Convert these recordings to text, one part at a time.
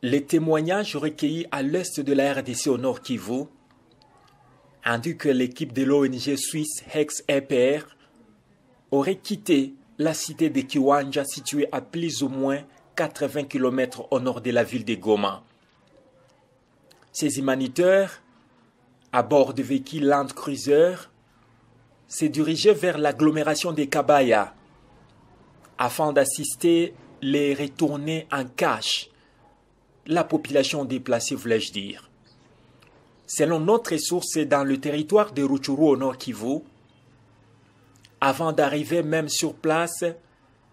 Les témoignages recueillis à l'est de la RDC au nord Kivu indiquent que l'équipe de l'ONG suisse Hex-EPR aurait quitté la cité de Kiwanja située à plus ou moins 80 km au nord de la ville de Goma. Ces humanitaires, à bord de véhicules Land Cruiser, se dirigeaient vers l'agglomération de Kabaya afin d'assister les retournés en cash, la population déplacée voulais-je dire. Selon notre source, dans le territoire de Rutshuru au nord Kivu, avant d'arriver même sur place,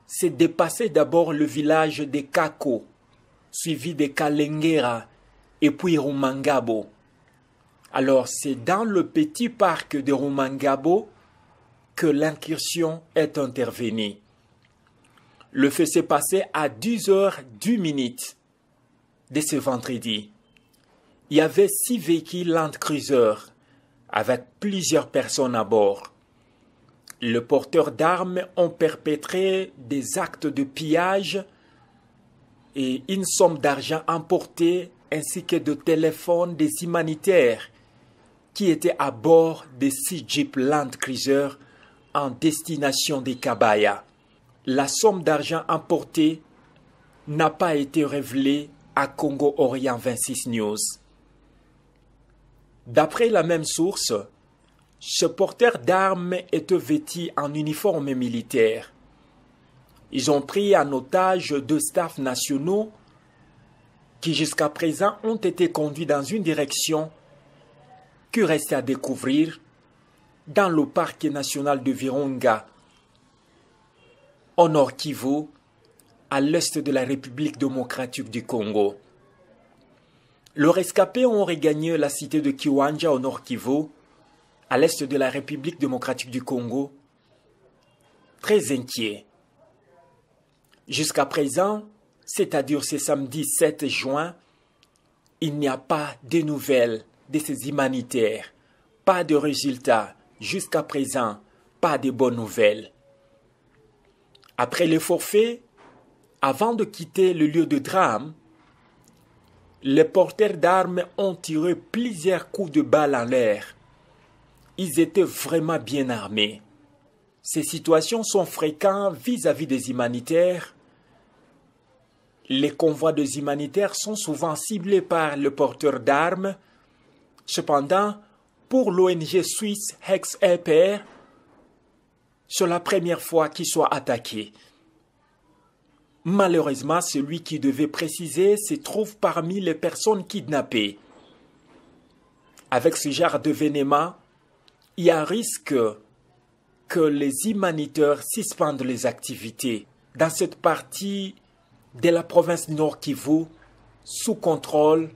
c'est dépasser d'abord le village de Kako, suivi de Kalengera et puis Rumangabo. Alors c'est dans le petit parc de Rumangabo que l'incursion est intervenue. Le feu s'est passé à 10h10 de ce vendredi. Il y avait 6 véhicules Land Cruiser avec plusieurs personnes à bord. Les porteurs d'armes ont perpétré des actes de pillage et une somme d'argent emportée ainsi que de téléphones des humanitaires qui étaient à bord des 6 Jeeps Land Cruiser en destination des Kabaya. La somme d'argent emportée n'a pas été révélée à Congo Orient 26 News. D'après la même source, ce porteur d'armes était vêtu en uniforme militaire. Ils ont pris en otage 2 staffs nationaux qui jusqu'à présent ont été conduits dans une direction qui reste à découvrir dans le parc national de Virunga, au nord Kivu, à l'est de la République démocratique du Congo. Les rescapés ont regagné la cité de Kiwanja au nord Kivu, à l'est de la République démocratique du Congo, très inquiets. Jusqu'à présent, c'est-à-dire ce samedi 7 juin, il n'y a pas de nouvelles de ces humanitaires, pas de résultats. Jusqu'à présent, pas de bonnes nouvelles. Après le forfait, avant de quitter le lieu de drame, les porteurs d'armes ont tiré plusieurs coups de balle en l'air. Ils étaient vraiment bien armés. Ces situations sont fréquentes vis-à-vis des humanitaires. Les convois des humanitaires sont souvent ciblés par les porteurs d'armes. Cependant, pour l'ONG suisse Hex-EPR, c'est la première fois qu'ils soient attaqués. Malheureusement, celui qui devait préciser se trouve parmi les personnes kidnappées. Avec ce genre d'événement, il y a risque que les humanitaires suspendent les activités dans cette partie de la province Nord Kivu sous contrôle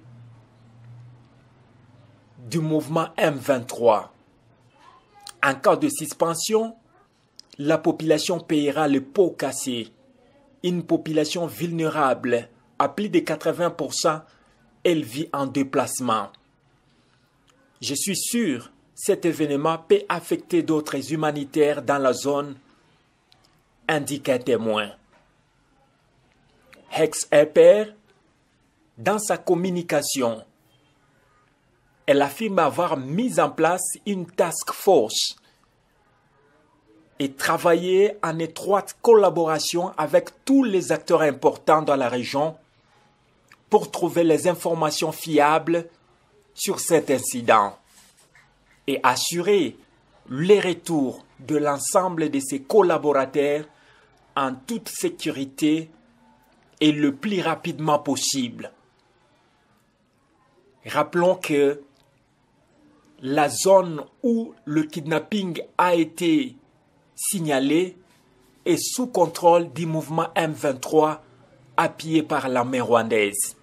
du mouvement M23. En cas de suspension, la population paiera le pot cassé. Une population vulnérable, à plus de 80%, elle vit en déplacement. Je suis sûr que cet événement peut affecter d'autres humanitaires dans la zone, indique un témoin. Hex-EPR, dans sa communication, elle affirme avoir mis en place une task force et travailler en étroite collaboration avec tous les acteurs importants dans la région pour trouver les informations fiables sur cet incident et assurer le retour de l'ensemble de ses collaborateurs en toute sécurité et le plus rapidement possible. Rappelons que la zone où le kidnapping a été signalé est sous contrôle du mouvement M23 appuyé par l'armée rwandaise.